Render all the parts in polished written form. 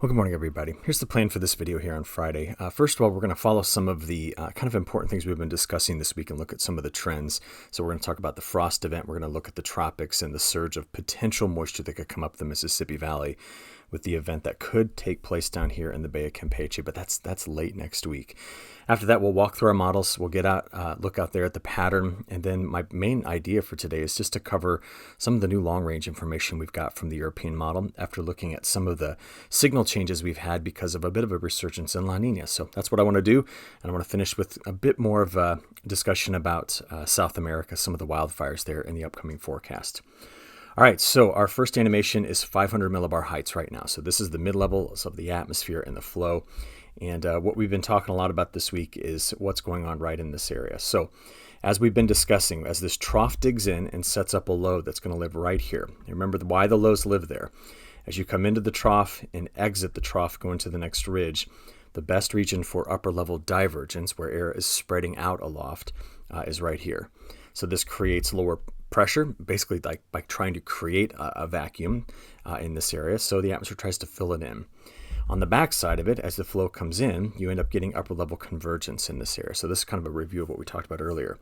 Well, good morning, everybody. Here's the plan for this video here on Friday. First of all, we're going to follow some of the kind of important things we've been discussing this week and look at some of the trends. So we're going to talk about the frost event. We're going to look at the tropics and the surge of potential moisture that could come up the Mississippi Valley with the event that could take place down here in the Bay of Campeche, but that's late next week. After that, we'll walk through our models. We'll get out, look out there at the pattern, and then my main idea for today is just to cover some of the new long-range information we've got from the European model after looking at some of the signal changes we've had because of a bit of a resurgence in La Niña. So that's what I want to do, and I want to finish with a bit more of a discussion about South America, some of the wildfires there in the upcoming forecast. All right, so our first animation is 500 millibar heights right now. So this is the mid-levels of the atmosphere and the flow. And what we've been talking a lot about this week is what's going on right in this area. So as we've been discussing, as this trough digs in and sets up a low that's going to live right here. Remember why the lows live there. As you come into the trough and exit the trough, go into the next ridge, the best region for upper level divergence, where air is spreading out aloft, is right here. So this creates lower pressure, basically like by trying to create a vacuum in this area. So the atmosphere tries to fill it in. On the back side of it, as the flow comes in, you end up getting upper level convergence in this area. So this is kind of a review of what we talked about earlier.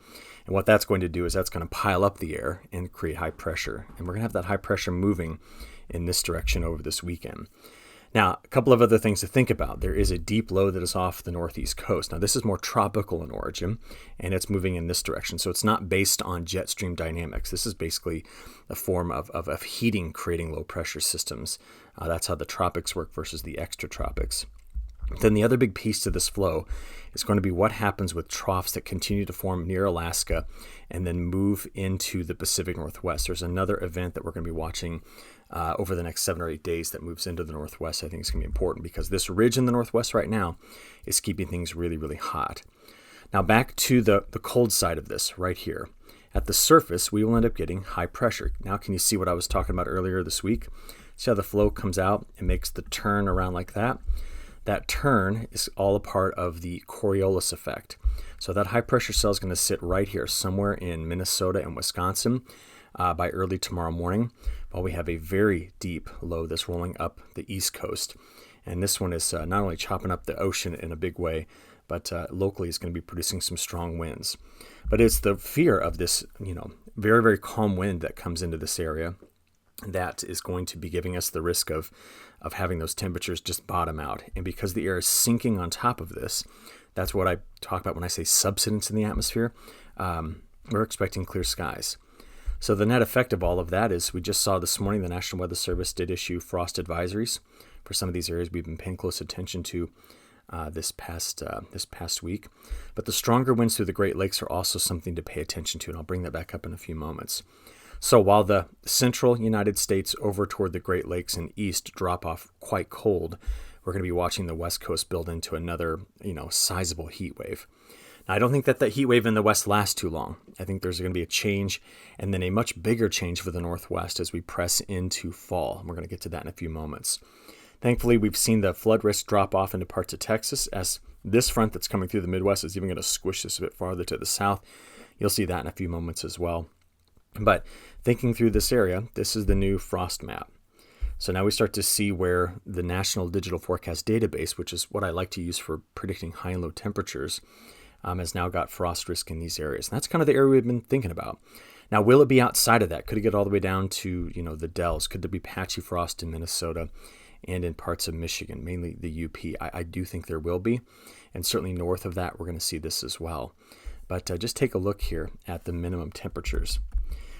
And what that's going to do is that's going to pile up the air and create high pressure. And we're going to have that high pressure moving in this direction over this weekend. Now, a couple of other things to think about. There is a deep low that is off the northeast coast. Now, this is more tropical in origin, and it's moving in this direction. So it's not based on jet stream dynamics. This is basically a form of heating, creating low pressure systems. That's how the tropics work versus the extratropics. Then the other big piece to this flow is going to be what happens with troughs that continue to form near Alaska and then move into the Pacific Northwest. There's another event that we're going to be watching over the next 7 or 8 days that moves into the Northwest. I think it's going to be important because this ridge in the Northwest right now is keeping things really, really hot. Now back to the cold side of this right here. At the surface, we will end up getting high pressure. Now can you see what I was talking about earlier this week? See how the flow comes out and makes the turn around like that? That turn is all a part of the Coriolis effect. So that high pressure cell is going to sit right here somewhere in Minnesota and Wisconsin by early tomorrow morning, while we have a very deep low that's rolling up the east coast. And this one is not only chopping up the ocean in a big way, but locally is going to be producing some strong winds. But it's the fear of this, very, very calm wind that comes into this area that is going to be giving us the risk of having those temperatures just bottom out. And because the air is sinking on top of this, that's what I talk about when I say subsidence in the atmosphere. We're expecting clear skies. So the net effect of all of that is we just saw this morning the National Weather Service did issue frost advisories for some of these areas we've been paying close attention to this past week. But the stronger winds through the Great Lakes are also something to pay attention to, and I'll bring that back up in a few moments. So while the central United States over toward the Great Lakes and east drop off quite cold, we're going to be watching the West Coast build into another, sizable heat wave. Now, I don't think that heat wave in the West lasts too long. I think there's going to be a change and then a much bigger change for the Northwest as we press into fall. And we're going to get to that in a few moments. Thankfully, we've seen the flood risk drop off into parts of Texas as this front that's coming through the Midwest is even going to squish this a bit farther to the south. You'll see that in a few moments as well. But thinking through this area, this is the new frost map. So now we start to see where the National Digital Forecast Database, which is what I like to use for predicting high and low temperatures, has now got frost risk in these areas. And that's kind of the area we've been thinking about. Now, will it be outside of that? Could it get all the way down to, the Dells? Could there be patchy frost in Minnesota and in parts of Michigan, mainly the UP? I do think there will be. And certainly north of that, we're going to see this as well. But just take a look here at the minimum temperatures.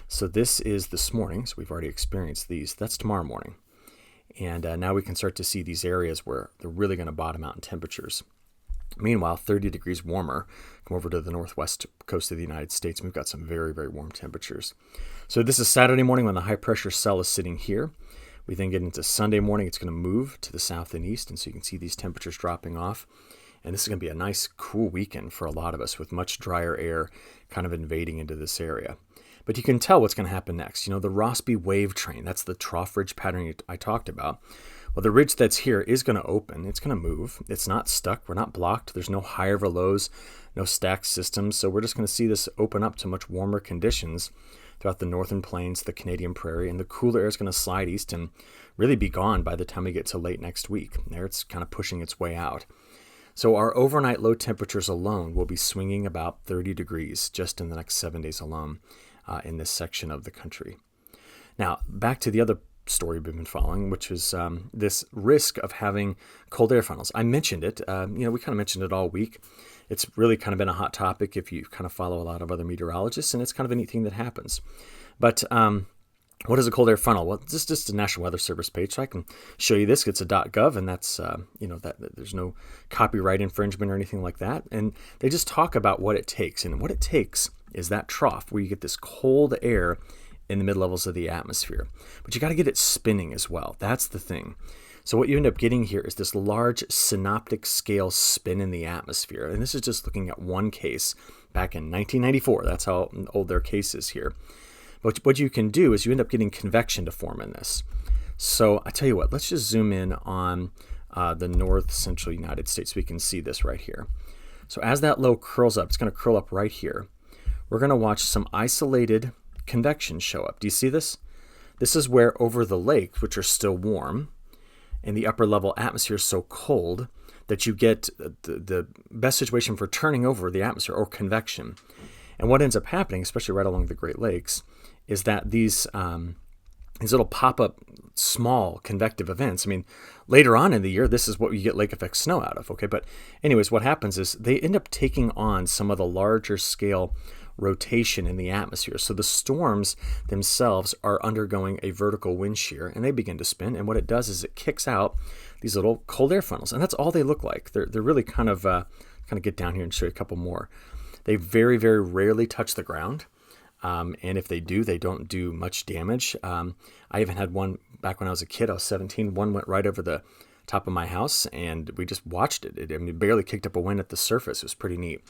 So this is this morning, so we've already experienced these. That's tomorrow morning. And now we can start to see these areas where they're really going to bottom out in temperatures. Meanwhile, 30 degrees warmer, come over to the northwest coast of the United States, and we've got some very, very warm temperatures. So this is Saturday morning when the high pressure cell is sitting here. We then get into Sunday morning. It's going to move to the south and east, and so you can see these temperatures dropping off. And this is going to be a nice, cool weekend for a lot of us with much drier air kind of invading into this area. But you can tell what's going to happen next. The Rossby wave train, that's the trough ridge pattern I talked about. Well, the ridge that's here is going to open. It's going to move. It's not stuck. We're not blocked. There's no high over lows, no stacked systems. So we're just going to see this open up to much warmer conditions throughout the northern plains, the Canadian prairie, and the cooler air is going to slide east and really be gone by the time we get to late next week. There it's kind of pushing its way out. So our overnight low temperatures alone will be swinging about 30 degrees just in the next 7 days alone in this section of the country. Now, back to the other story we've been following, which is this risk of having cold air frontals. I mentioned it. We kind of mentioned it all week. It's really kind of been a hot topic if you kind of follow a lot of other meteorologists, and it's kind of a neat thing that happens. But what is a cold air frontal? Well, this is just a National Weather Service page, so I can show you this. It's a .gov, and that's that there's no copyright infringement or anything like that. And they just talk about what it takes, and what it takes is that trough where you get this cold air in the mid-levels of the atmosphere. But you got to get it spinning as well. That's the thing. So what you end up getting here is this large synoptic scale spin in the atmosphere. And this is just looking at one case back in 1994. That's how old their case is here. But what you can do is you end up getting convection to form in this. So I tell you what, let's just zoom in on the north central United States. We can see this right here. So as that low curls up, it's going to curl up right here. We're going to watch some isolated convection show up. Do you see this? This is where over the lakes, which are still warm, and the upper level atmosphere is so cold that you get the best situation for turning over the atmosphere, or convection. And what ends up happening, especially right along the Great Lakes, is that these little pop-up small convective events, I mean, later on in the year, this is what you get lake effect snow out of, okay? But anyways, what happens is they end up taking on some of the larger scale rotation in the atmosphere. So the storms themselves are undergoing a vertical wind shear, and they begin to spin. And what it does is it kicks out these little cold air frontals, and that's all they look like. They're really kind of get down here and show you a couple more. They very, very rarely touch the ground. And if they do, they don't do much damage. I even had one back when I was a kid. I was 17. One went right over the top of my house, and we just watched it. It barely kicked up a wind at the surface. It was pretty neat.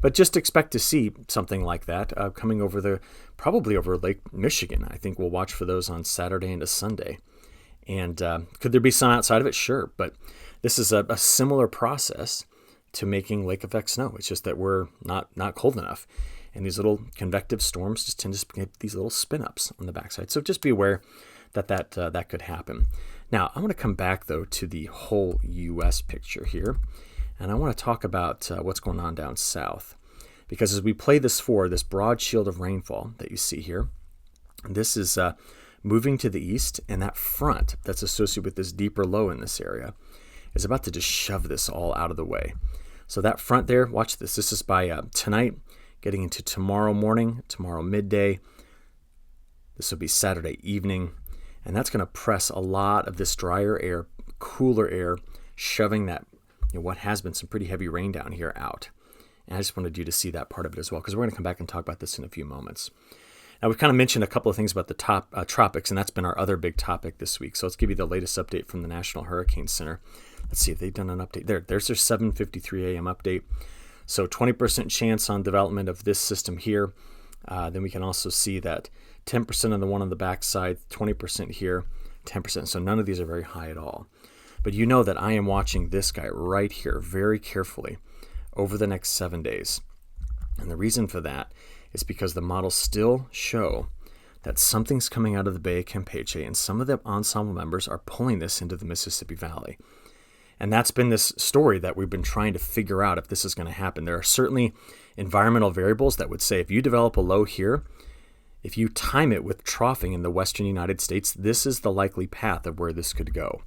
But just expect to see something like that coming probably over Lake Michigan. I think we'll watch for those on Saturday into Sunday. And could there be some outside of it? Sure. But this is a similar process to making lake effect snow. It's just that we're not cold enough. And these little convective storms just tend to get these little spin-ups on the backside. So just be aware that could happen. Now, I want to come back, though, to the whole U.S. picture here. And I want to talk about what's going on down south. Because as we play this broad shield of rainfall that you see here, this is moving to the east, and that front that's associated with this deeper low in this area is about to just shove this all out of the way. So that front there, watch this. This is by tonight, getting into tomorrow morning, tomorrow midday. This will be Saturday evening. And that's going to press a lot of this drier air, cooler air, shoving that, what has been some pretty heavy rain down here out. And I just wanted you to see that part of it as well, because we're going to come back and talk about this in a few moments. Now, we've kind of mentioned a couple of things about the tropics, and that's been our other big topic this week. So let's give you the latest update from the National Hurricane Center. Let's see if they've done an update. There's their 7:53 a.m. update. So 20% chance on development of this system here. Then we can also see that 10% on the one on the backside, 20% here, 10%. So none of these are very high at all. But you know that I am watching this guy right here very carefully over the next 7 days. And the reason for that is because the models still show that something's coming out of the Bay of Campeche, and some of the ensemble members are pulling this into the Mississippi Valley. And that's been this story that we've been trying to figure out if this is going to happen. There are certainly environmental variables that would say if you develop a low here, if you time it with troughing in the western United States, this is the likely path of where this could go.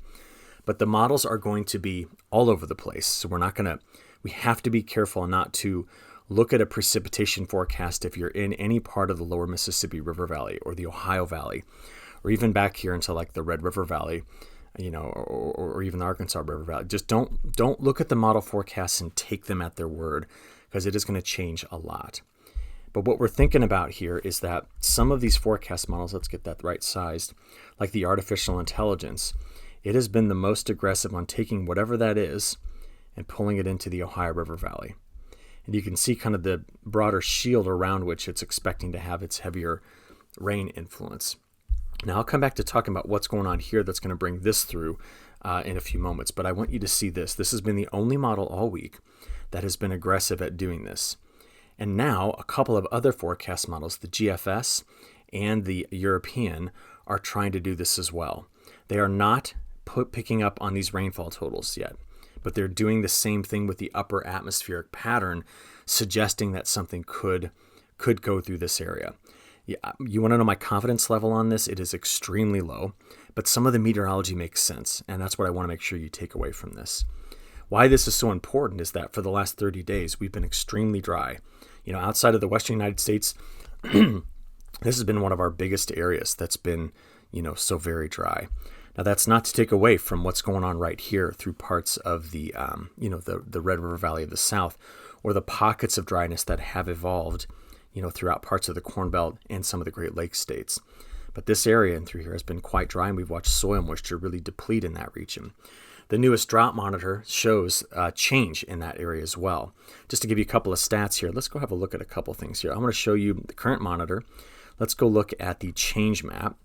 But the models are going to be all over the place. So we have to be careful not to look at a precipitation forecast if you're in any part of the lower Mississippi River Valley or the Ohio Valley, or even back here into like the Red River Valley, or even the Arkansas River Valley. Just don't look at the model forecasts and take them at their word, because it is going to change a lot. But what we're thinking about here is that some of these forecast models, let's get that right sized, like the artificial intelligence, it has been the most aggressive on taking whatever that is and pulling it into the Ohio River Valley. And you can see kind of the broader shield around which it's expecting to have its heavier rain influence. Now, I'll come back to talking about what's going on here that's going to bring this through in a few moments. But I want you to see this. This has been the only model all week that has been aggressive at doing this. And now a couple of other forecast models, the GFS and the European are trying to do this as well. They are not picking up on these rainfall totals yet, but they're doing the same thing with the upper atmospheric pattern, suggesting that something could go through this area. Yeah, you want to know my confidence level on this? It is extremely low, but some of the meteorology makes sense, and that's what I want to make sure you take away from this. Why this is so important is that for the last 30 days, we've been extremely dry. Outside of the western United States, this has been one of our biggest areas that's been, so very dry. Now, that's not to take away from what's going on right here through parts of the Red River Valley of the South, or the pockets of dryness that have evolved, throughout parts of the Corn Belt and some of the Great Lakes states. But this area and through here has been quite dry, and we've watched soil moisture really deplete in that region. The newest drought monitor shows change in that area as well. Just to give you a couple of stats here, let's go have a look at a couple things here. I'm going to show you the current monitor. Let's go look at the change map.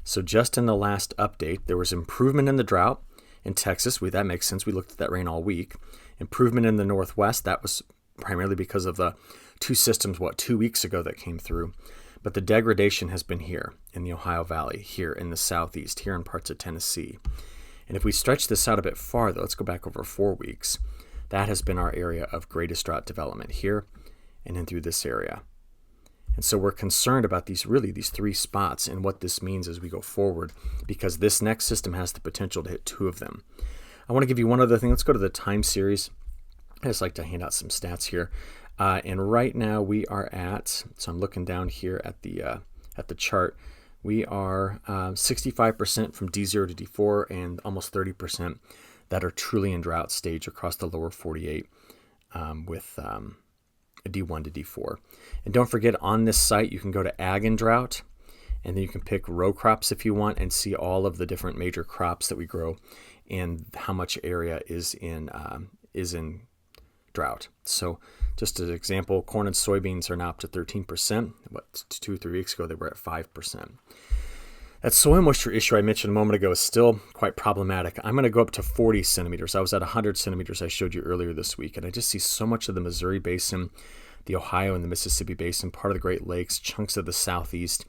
So just in the last update, there was improvement in the drought in Texas. That makes sense. We looked at that rain all week. Improvement in the Northwest. That was primarily because of the two systems, 2 weeks ago that came through. But the degradation has been here in the Ohio Valley, here in the Southeast, here in parts of Tennessee. And if we stretch this out a bit farther, let's go back over 4 weeks. That has been our area of greatest drought development here and in through this area. And so we're concerned about these three spots and what this means as we go forward, because this next system has the potential to hit 2 of them. I want to give you one other thing. Let's go to the time series. I just like to hand out some stats here. And right now we are at, so I'm looking down here at the chart. We are 65% from D0 to D4 and almost 30% that are truly in drought stage across the lower 48 with a D1 to D4. And don't forget, on this site, you can go to Ag and Drought, and then you can pick row crops if you want and see all of the different major crops that we grow and how much area is in drought. So just as an example, corn and soybeans are now up to 13%. 2 or 3 weeks ago, they were at 5%. That soil moisture issue I mentioned a moment ago is still quite problematic. I'm going to go up to 40 centimeters. I was at 100 centimeters I showed you earlier this week, and I just see so much of the Missouri Basin, the Ohio and the Mississippi Basin, part of the Great Lakes, chunks of the Southeast,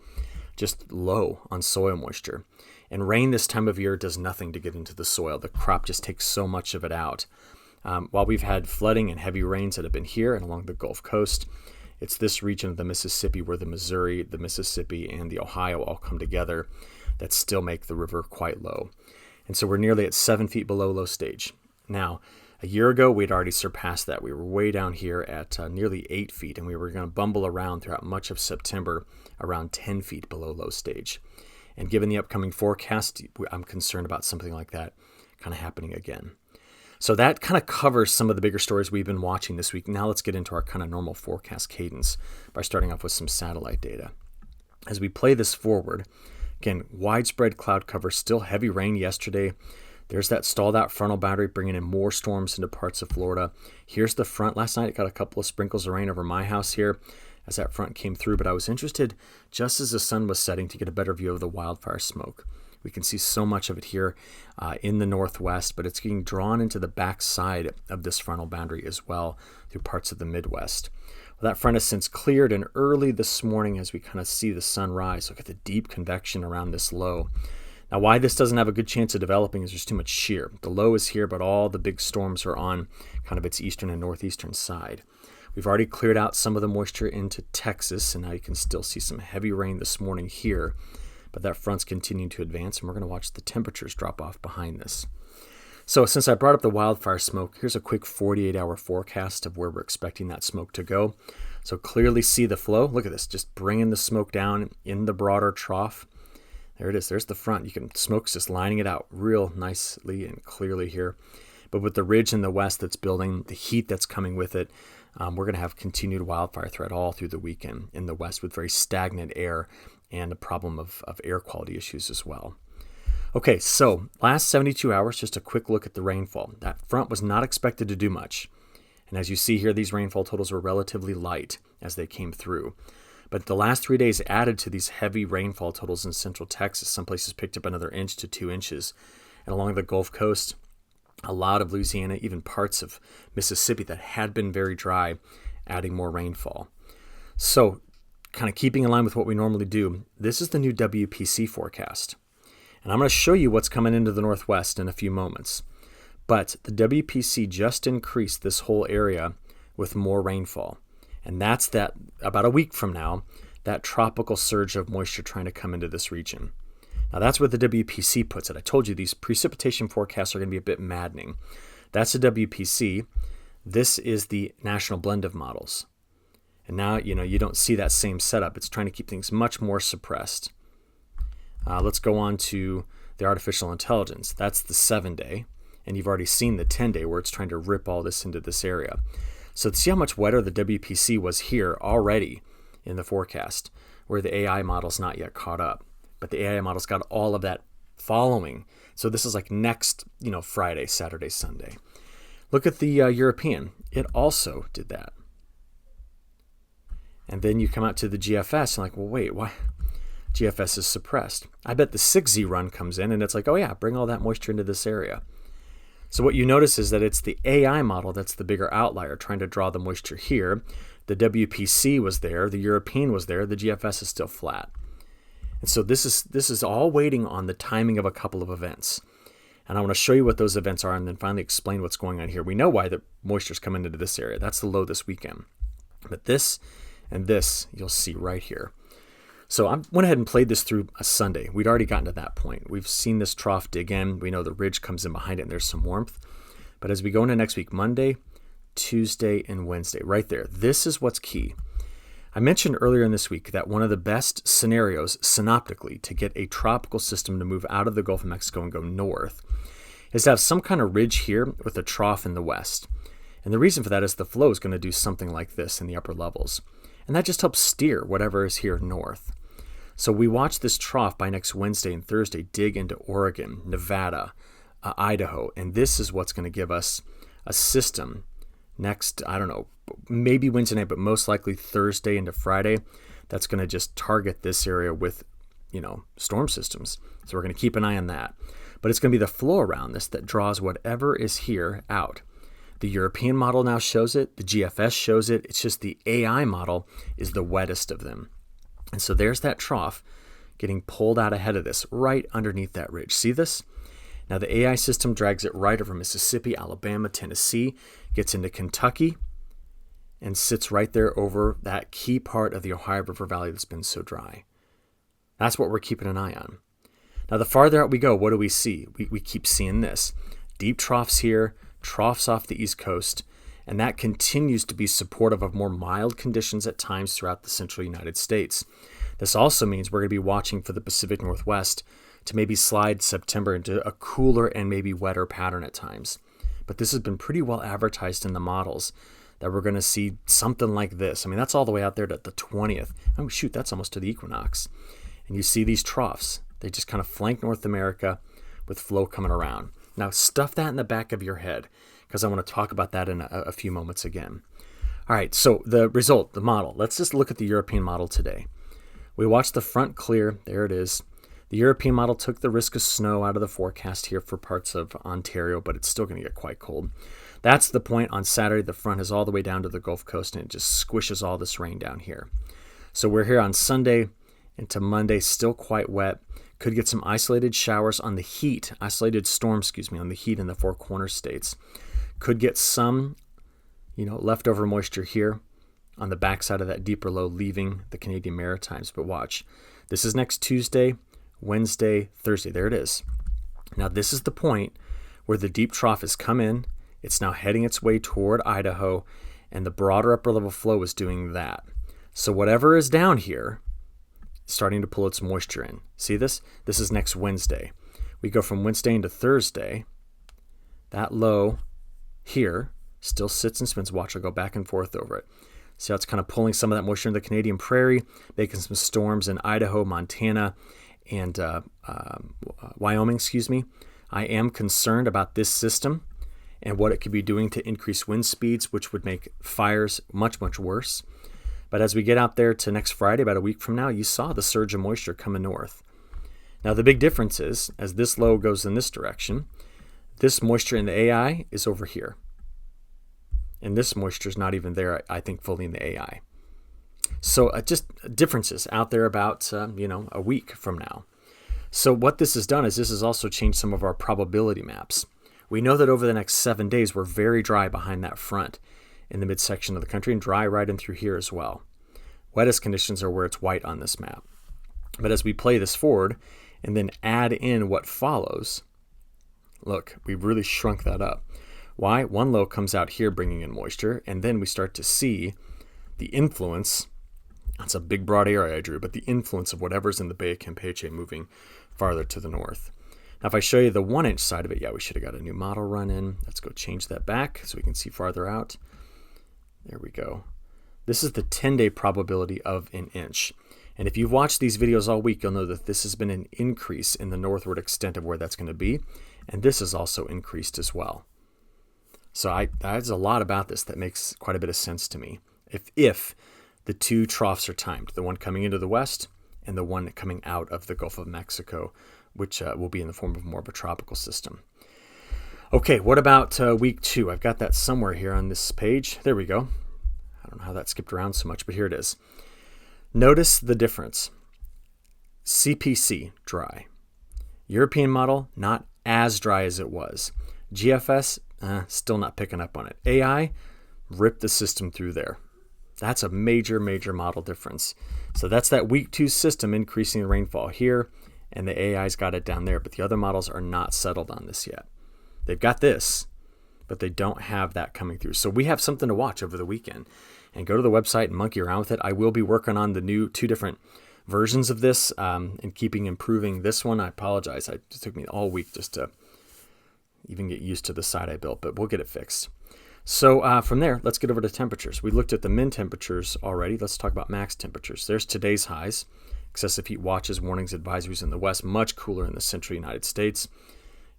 just low on soil moisture. And rain this time of year does nothing to get into the soil. The crop just takes so much of it out. While we've had flooding and heavy rains that have been here and along the Gulf Coast, it's this region of the Mississippi where the Missouri, the Mississippi, and the Ohio all come together that still make the river quite low. And so we're nearly at 7 feet below low stage. Now, a year ago, we'd already surpassed that. We were way down here at nearly 8 feet, and we were going to bumble around throughout much of September around 10 feet below low stage. And given the upcoming forecast, I'm concerned about something like that kind of happening again. So that kind of covers some of the bigger stories we've been watching this week. Now let's get into our kind of normal forecast cadence by starting off with some satellite data. As we play this forward, again, widespread cloud cover, still heavy rain yesterday. There's that stalled out frontal boundary bringing in more storms into parts of Florida. Here's the front. Last night it got a couple of sprinkles of rain over my house here as that front came through, but I was interested just as the sun was setting to get a better view of the wildfire smoke. We can see so much of it here in the northwest, but it's getting drawn into the back side of this frontal boundary as well through parts of the Midwest. Well, that front has since cleared, and early this morning as we kind of see the sun rise, look at the deep convection around this low. Now, why this doesn't have a good chance of developing is there's too much shear. The low is here, but all the big storms are on kind of its eastern and northeastern side. We've already cleared out some of the moisture into Texas, and now you can still see some heavy rain this morning here. But that front's continuing to advance, and we're going to watch the temperatures drop off behind this. So since I brought up the wildfire smoke, here's a quick 48-hour forecast of where we're expecting that smoke to go. So clearly see the flow. Look at this, just bringing the smoke down in the broader trough. There it is. There's the front. You can smoke's just lining it out real nicely and clearly here. But with the ridge in the west that's building, the heat that's coming with it, we're going to have continued wildfire threat all through the weekend in the west with very stagnant air and a problem of air quality issues as well. Okay, so last 72 hours, just a quick look at the rainfall. That front was not expected to do much. And as you see here, these rainfall totals were relatively light as they came through. But the last 3 days added to these heavy rainfall totals in central Texas. Some places picked up another inch to 2 inches. And along the Gulf Coast, a lot of Louisiana, even parts of Mississippi that had been very dry, adding more rainfall. So kind of keeping in line with what we normally do, this is the new WPC forecast. And I'm going to show you what's coming into the northwest in a few moments. But the WPC just increased this whole area with more rainfall. And that's that, about a week from now, that tropical surge of moisture trying to come into this region. Now that's where the WPC puts it. I told you these precipitation forecasts are going to be a bit maddening. That's the WPC. This is the national blend of models. And now, you don't see that same setup. It's trying to keep things much more suppressed. Let's go on to the artificial intelligence. That's the 7-day. And you've already seen the 10-day where it's trying to rip all this into this area. So see how much wetter the WPC was here already in the forecast, where the AI model's not yet caught up. But the AI model's got all of that following. So this is like next, Friday, Saturday, Sunday. Look at the European. It also did that. And then you come out to the GFS and like, well, wait, why? GFS is suppressed. I bet the 6Z run comes in and it's like, oh yeah, bring all that moisture into this area. So what you notice is that it's the AI model that's the bigger outlier trying to draw the moisture here. The WPC was there, the European was there, the GFS is still flat. And so this is all waiting on the timing of a couple of events. And I want to show you what those events are and then finally explain what's going on here. We know why the moisture's coming into this area. That's the low this weekend. But this and this you'll see right here. So I went ahead and played this through a Sunday. We'd already gotten to that point. We've seen this trough dig in. We know the ridge comes in behind it and there's some warmth. But as we go into next week, Monday, Tuesday, and Wednesday, right there, this is what's key. I mentioned earlier in this week that one of the best scenarios synoptically to get a tropical system to move out of the Gulf of Mexico and go north is to have some kind of ridge here with a trough in the west. And the reason for that is the flow is going to do something like this in the upper levels. And that just helps steer whatever is here north. So we watch this trough by next Wednesday and Thursday dig into Oregon, Nevada, Idaho, and this is what's going to give us a system next, I don't know, maybe Wednesday night, but most likely Thursday into Friday, that's going to just target this area with, storm systems. So we're going to keep an eye on that. But it's going to be the flow around this that draws whatever is here out. The European model now shows it. The GFS shows it. It's just the AI model is the wettest of them. And so there's that trough getting pulled out ahead of this, right underneath that ridge. See this? Now the AI system drags it right over Mississippi, Alabama, Tennessee, gets into Kentucky, and sits right there over that key part of the Ohio River Valley that's been so dry. That's what we're keeping an eye on. Now the farther out we go, what do we see? We keep seeing this. Deep troughs here, troughs off the East Coast, and that continues to be supportive of more mild conditions at times throughout the central United States. This also means we're going to be watching for the Pacific Northwest to maybe slide September into a cooler and maybe wetter pattern at times. But this has been pretty well advertised in the models that we're going to see something like this. I mean, that's all the way out there to the 20th. Oh, shoot, that's almost to the equinox. And you see these troughs. They just kind of flank North America with flow coming around. Now, stuff that in the back of your head, because I want to talk about that in a few moments again. All right, so the result, the model. Let's just look at the European model today. We watched the front clear. There it is. The European model took the risk of snow out of the forecast here for parts of Ontario, but it's still going to get quite cold. That's the point. On Saturday, the front is all the way down to the Gulf Coast, and it just squishes all this rain down here. So we're here on Sunday into Monday, still quite wet. Could get some isolated showers on the heat, isolated storms, on the heat in the Four Corners states. Could get some, leftover moisture here on the backside of that deeper low leaving the Canadian Maritimes. But watch, this is next Tuesday, Wednesday, Thursday. There it is. Now this is the point where the deep trough has come in. It's now heading its way toward Idaho, and the broader upper level flow is doing that. So whatever is down here, starting to pull its moisture in. See this? This is next Wednesday. We go from Wednesday into Thursday. That low here still sits and spins. Watch, I'll go back and forth over it. See how it's kind of pulling some of that moisture in the Canadian prairie, making some storms in Idaho, Montana, and Wyoming, I am concerned about this system and what it could be doing to increase wind speeds, which would make fires much, much worse. But as we get out there to next Friday, about a week from now, you saw the surge of moisture coming north. Now, the big difference is, as this low goes in this direction, this moisture in the AI is over here. And this moisture is not even there, I think, fully in the AI. So just differences out there about, a week from now. So what this has done is this has also changed some of our probability maps. We know that over the next 7 days, we're very dry behind that front in the midsection of the country and dry right in through here as well. Wettest conditions are where it's white on this map. But as we play this forward and then add in what follows, look, we've really shrunk that up. Why? One low comes out here bringing in moisture, and then we start to see the influence. That's a big broad area I drew, but the influence of whatever's in the Bay of Campeche moving farther to the north. Now, if I show you the 1 inch side of it, we should have got a new model run in. Let's go change that back so we can see farther out. There we go. This is the 10-day probability of an inch. And if you've watched these videos all week, you'll know that this has been an increase in the northward extent of where that's going to be. And this has also increased as well. So there's a lot about this that makes quite a bit of sense to me. If the two troughs are timed, the one coming into the west and the one coming out of the Gulf of Mexico, which will be in the form of more of a tropical system. Okay, what about week 2? I've got that somewhere here on this page. There we go. I don't know how that skipped around so much, but here it is. Notice the difference. CPC, dry. European model, not as dry as it was. GFS, still not picking up on it. AI, ripped the system through there. That's a major, major model difference. So that's that week 2 system increasing the rainfall here, and the AI's got it down there, but the other models are not settled on this yet. They've got this, but they don't have that coming through. So we have something to watch over the weekend. And go to the website and monkey around with it. I will be working on the new 2 different versions of this and improving this one. I apologize. It took me all week just to even get used to the site I built, but we'll get it fixed. So from there, let's get over to temperatures. We looked at the min temperatures already. Let's talk about max temperatures. There's today's highs. Excessive heat watches, warnings, advisories in the west, much cooler in the central United States.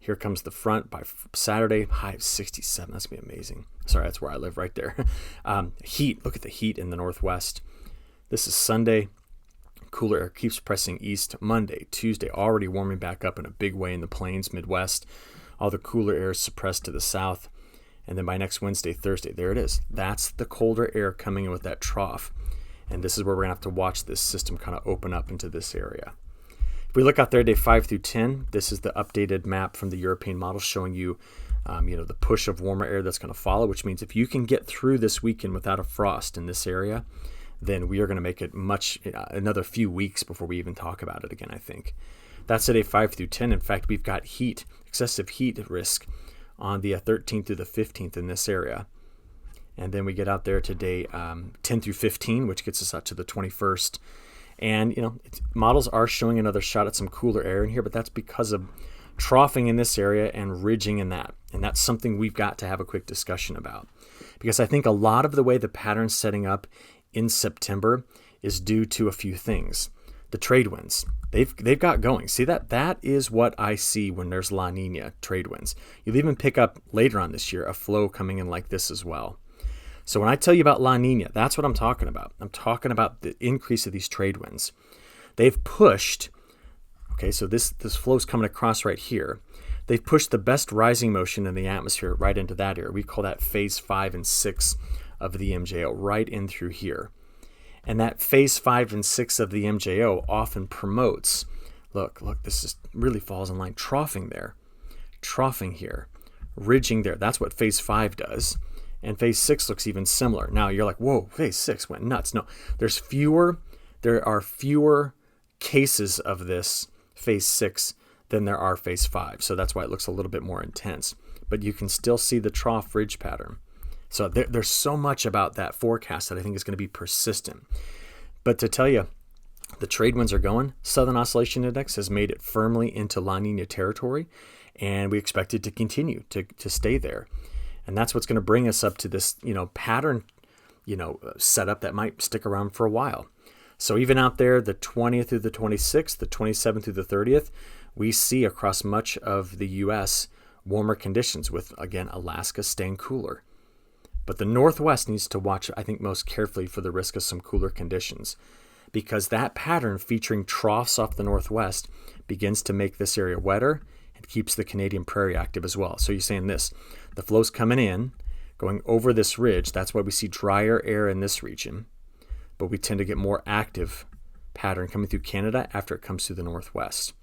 Here comes the front by Saturday, high of 67. That's going to be amazing. Sorry, that's where I live right there. Heat, look at the heat in the northwest. This is Sunday. Cooler air keeps pressing east. Monday, Tuesday, already warming back up in a big way in the plains, Midwest. All the cooler air is suppressed to the south. And then by next Wednesday, Thursday, there it is. That's the colder air coming in with that trough. And this is where we're going to have to watch this system kind of open up into this area. If we look out there, day 5 through 10, this is the updated map from the European model showing you, the push of warmer air that's going to follow, which means if you can get through this weekend without a frost in this area, then we are going to make it another few weeks before we even talk about it again, I think. That's at day 5 through 10. In fact, we've got excessive heat risk on the 13th through the 15th in this area. And then we get out there to day 10 through 15, which gets us out to the 21st. And, models are showing another shot at some cooler air in here, but that's because of troughing in this area and ridging in that. And that's something we've got to have a quick discussion about. Because I think a lot of the way the pattern's setting up in September is due to a few things. The trade winds, they've got going. See, that is what I see when there's La Niña trade winds. You'll even pick up later on this year a flow coming in like this as well. So when I tell you about La Niña, that's what I'm talking about. I'm talking about the increase of these trade winds. They've pushed, so this flow's coming across right here. They've pushed the best rising motion in the atmosphere right into that area. We call that phase 5 and 6 of the MJO, right in through here. And that phase 5 and 6 of the MJO often promotes, look, this really falls in line, troughing there, troughing here, ridging there. That's what phase 5 does. And phase 6 looks even similar. Now you're like, whoa, phase 6 went nuts. No, there are fewer cases of this phase 6 than there are phase 5. So that's why it looks a little bit more intense. But you can still see the trough ridge pattern. So there's so much about that forecast that I think is going to be persistent. But to tell you, the trade winds are going. Southern Oscillation Index has made it firmly into La Niña territory, and we expect it to continue to stay there. And that's what's going to bring us up to this, pattern, setup that might stick around for a while. So even out there, the 20th through the 26th, the 27th through the 30th, we see across much of the U.S. warmer conditions with, again, Alaska staying cooler. But the Northwest needs to watch, I think, most carefully for the risk of some cooler conditions, because that pattern featuring troughs off the Northwest begins to make this area wetter and keeps the Canadian prairie active as well. So you're saying this, the flow's coming in, going over this ridge. That's why we see drier air in this region. but we tend to get more active pattern coming through Canada after it comes through the northwest.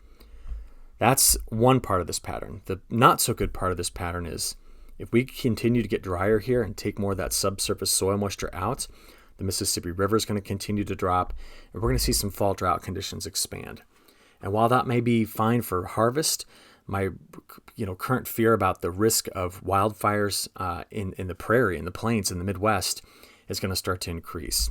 That's one part of this pattern. The not so good part of this pattern is if we continue to get drier here and take more of that subsurface soil moisture out, the Mississippi River is going to continue to drop, and we're going to see some fall drought conditions expand. And while that may be fine for harvest, my current fear about the risk of wildfires in the prairie, in the plains, in the Midwest is going to start to increase.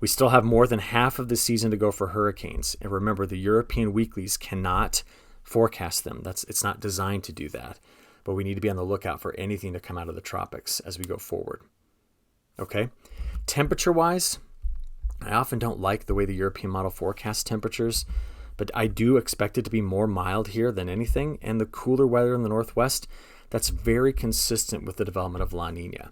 We still have more than half of the season to go for hurricanes. And remember, the European weeklies cannot forecast them. It's not designed to do that. But we need to be on the lookout for anything to come out of the tropics as we go forward. Okay? Temperature-wise, I often don't like the way the European model forecasts temperatures, but I do expect it to be more mild here than anything. And the cooler weather in the northwest, that's very consistent with the development of La Niña.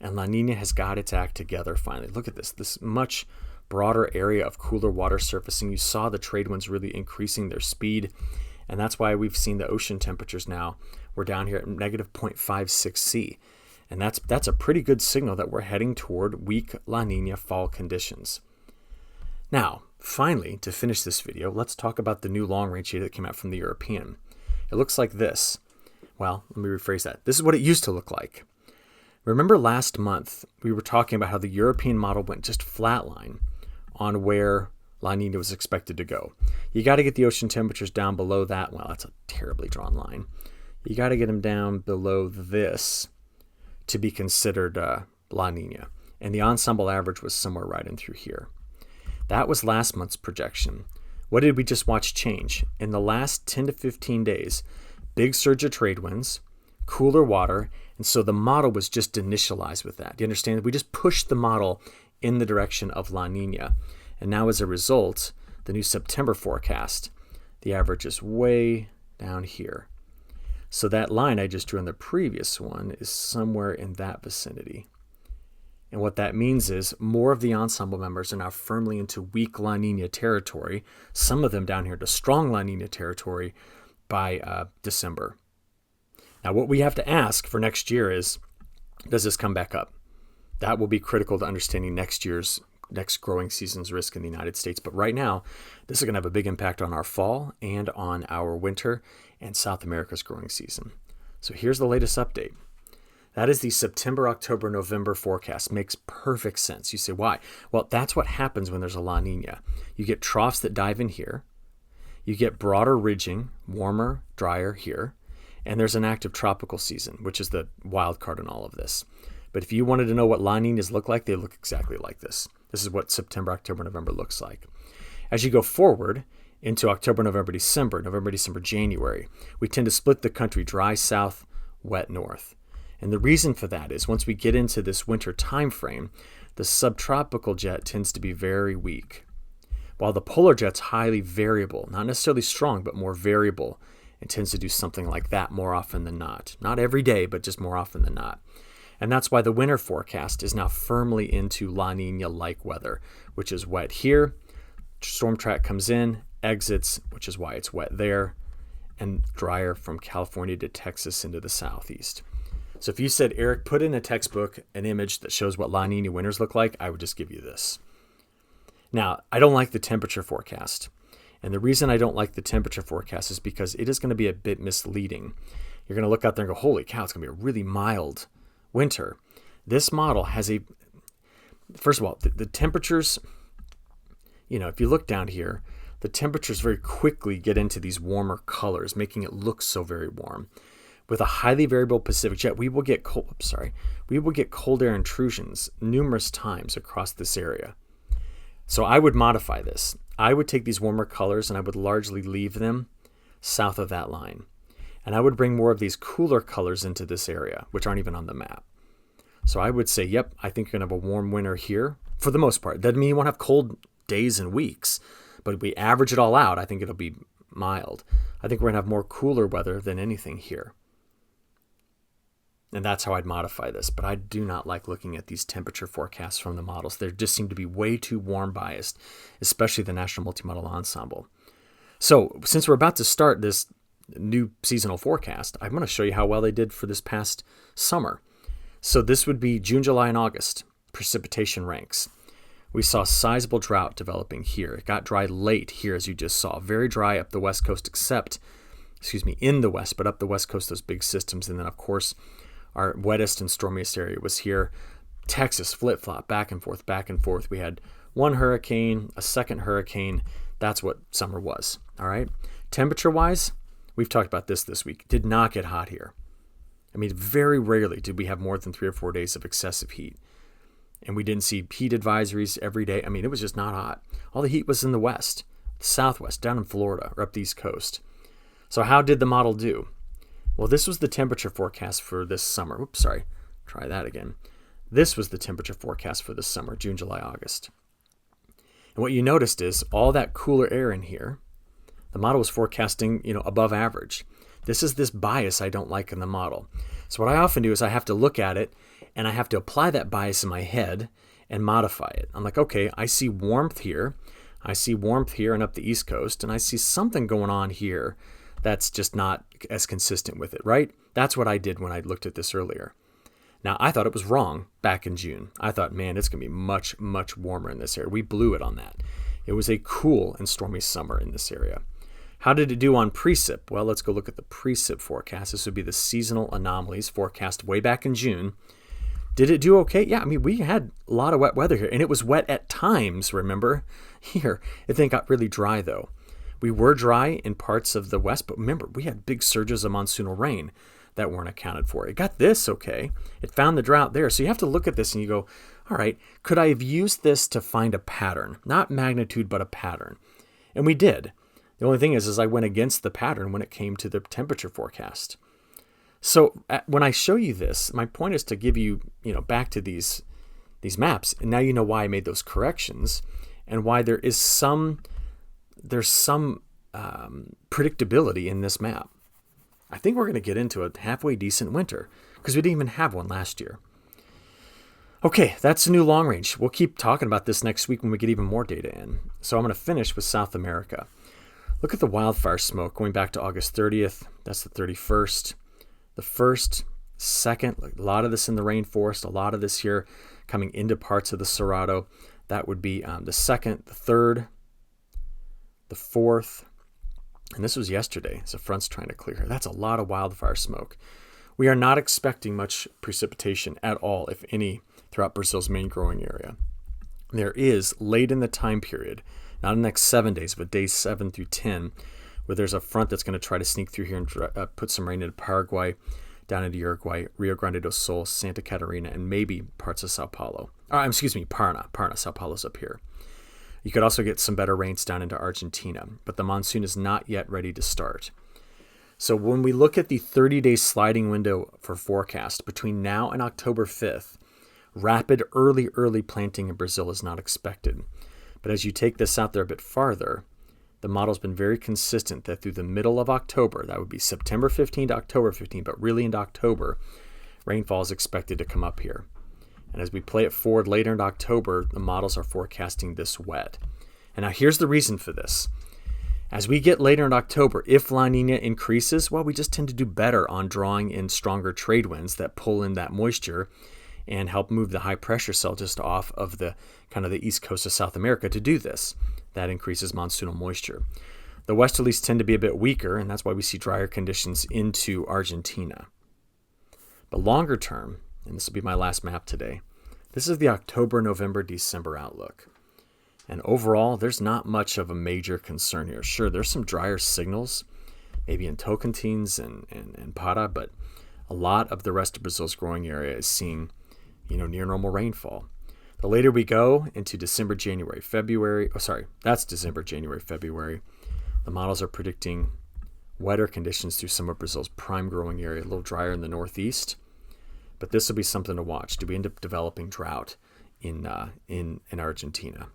And La Niña has got its act together finally. Look at this much broader area of cooler water surfacing. You saw the trade winds really increasing their speed. And that's why we've seen the ocean temperatures now. We're down here at negative 0.56 C. And that's a pretty good signal that we're heading toward weak La Niña fall conditions. Now, finally, to finish this video, let's talk about the new long-range data that came out from the European. It looks like this. Well, let me rephrase that. This is what it used to look like. Remember last month, we were talking about how the European model went just flatline on where La Niña was expected to go. You got to get the ocean temperatures down below that. Well, that's a terribly drawn line. You got to get them down below this to be considered La Niña. And the ensemble average was somewhere right in through here. That was last month's projection. What did we just watch change? In the last 10 to 15 days, big surge of trade winds, cooler water, and so the model was just initialized with that. Do you understand? We just pushed the model in the direction of La Niña. And now as a result, the new September forecast, the average is way down here. So that line I just drew in the previous one is somewhere in that vicinity. And what that means is more of the ensemble members are now firmly into weak La Niña territory, some of them down here to strong La Niña territory by December. Now, what we have to ask for next year is, does this come back up? That will be critical to understanding next growing season's risk in the United States. But right now, this is going to have a big impact on our fall and on our winter and South America's growing season. So here's the latest update. That is the September, October, November forecast. Makes perfect sense. You say, why? Well, that's what happens when there's a La Niña. You get troughs that dive in here. You get broader ridging, warmer, drier here. And there's an active tropical season, which is the wild card in all of this. But if you wanted to know what La Niñas look like, they look exactly like this. This is what September, October, November looks like. As you go forward into October, November, December, January, we tend to split the country dry south, wet north. And the reason for that is once we get into this winter time frame, the subtropical jet tends to be very weak, while the polar jet's highly variable, not necessarily strong, but more variable, and tends to do something like that more often than not. Not every day, but just more often than not. And that's why the winter forecast is now firmly into La Niña-like weather, which is wet here. Storm track comes in, exits, which is why it's wet there, and drier from California to Texas into the southeast. So if you said, Eric, put in a textbook an image that shows what La Niña winters look like, I would just give you this. Now, I don't like the temperature forecast. And the reason I don't like the temperature forecast is because it is going to be a bit misleading. You're going to look out there and go, holy cow, it's going to be a really mild winter. This model has first of all, the temperatures, if you look down here, the temperatures very quickly get into these warmer colors, making it look so very warm. With a highly variable Pacific jet, we will get cold air intrusions numerous times across this area. So I would modify this. I would take these warmer colors and I would largely leave them south of that line. And I would bring more of these cooler colors into this area, which aren't even on the map. So I would say, yep, I think you're going to have a warm winter here for the most part. Doesn't mean you won't have cold days and weeks, but if we average it all out, I think it'll be mild. I think we're going to have more cooler weather than anything here. And that's how I'd modify this. But I do not like looking at these temperature forecasts from the models. They just seem to be way too warm biased, especially the National Multi-Model Ensemble. So since we're about to start this new seasonal forecast, I'm going to show you how well they did for this past summer. So this would be June, July, and August precipitation ranks. we saw sizable drought developing here. It got dry late here, as you just saw. Very dry up the west coast, in the west, but up the west coast, those big systems. And then, of course, our wettest and stormiest area was here. Texas, flip-flop, back and forth, back and forth. We had one hurricane, a second hurricane. That's what summer was, all right? Temperature-wise, we've talked about this week. Did not get hot here. I mean, very rarely did we have more than 3 or 4 days of excessive heat. And we didn't see heat advisories every day. I mean, it was just not hot. All the heat was in the west, the southwest, down in Florida, or up the east coast. So how did the model do? Well, this was the temperature forecast for this summer. Oops, sorry. Try that again. This was the temperature forecast for this summer, June, July, August. And what you noticed is all that cooler air in here, the model was forecasting, above average. This is this bias I don't like in the model. So what I often do is I have to look at it and I have to apply that bias in my head and modify it. I'm like, okay, I see warmth here. I see warmth here and up the East Coast, and I see something going on here that's just not as consistent with it, right? That's what I did when I looked at this earlier. Now, I thought it was wrong back in June. I thought, man, it's going to be much, much warmer in this area. We blew it on that. It was a cool and stormy summer in this area. How did it do on precip? Well, let's go look at the precip forecast. This would be the seasonal anomalies forecast way back in June. Did it do okay? Yeah, I mean, we had a lot of wet weather here, and it was wet at times, remember? Here, it then got really dry, though. We were dry in parts of the west, but remember, we had big surges of monsoonal rain that weren't accounted for. It got this okay. It found the drought there. So you have to look at this and you go, all right, could I have used this to find a pattern? Not magnitude, but a pattern. And we did. The only thing is I went against the pattern when it came to the temperature forecast. So when I show you this, my point is to give you, back to these maps, and now you know why I made those corrections and why there's some predictability in this map. I think we're going to get into a halfway decent winter because we didn't even have one last year. Okay, that's a new long range. We'll keep talking about this next week when we get even more data in. So I'm going to finish with South America. Look at the wildfire smoke going back to August 30th. That's the 31st. The 1st, 2nd, a lot of this in the rainforest, a lot of this here coming into parts of the Cerrado. That would be the 2nd, the 3rd, the 4th. And this was yesterday, so front's trying to clear here. That's a lot of wildfire smoke. We are not expecting much precipitation at all, if any, throughout Brazil's main growing area. There is, late in the time period, not in the next 7 days, but days 7 through 10, where there's a front that's going to try to sneak through here and put some rain into Paraguay, down into Uruguay, Rio Grande do Sul, Santa Catarina, and maybe parts of Sao Paulo. Parna. Sao Paulo's up here. You could also get some better rains down into Argentina, but the monsoon is not yet ready to start. So when we look at the 30-day sliding window for forecast between now and October 5th, rapid early planting in Brazil is not expected. But as you take this out there a bit farther, the model's been very consistent that through the middle of October, that would be September 15 to October 15, but really into October, rainfall is expected to come up here. And as we play it forward later in October, the models are forecasting this wet. And now here's the reason for this. As we get later in October, if La Niña increases, well, we just tend to do better on drawing in stronger trade winds that pull in that moisture and help move the high pressure cell just off of the kind of the east coast of South America to do this. That increases monsoonal moisture. The westerlies tend to be a bit weaker, and that's why we see drier conditions into Argentina. But longer term, and this will be my last map today, this is the October, November, December outlook. And overall, there's not much of a major concern here. Sure, there's some drier signals, maybe in Tocantins and Para, but a lot of the rest of Brazil's growing area is seeing, near normal rainfall. The later we go into December, January, February, that's December, January, February, the models are predicting wetter conditions through some of Brazil's prime growing area, a little drier in the northeast. But this will be something to watch. Do we end up developing drought in Argentina?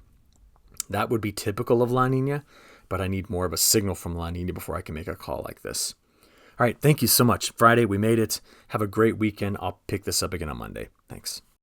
That would be typical of La Niña, but I need more of a signal from La Niña before I can make a call like this. All right, thank you so much. Friday, we made it. Have a great weekend. I'll pick this up again on Monday. Thanks.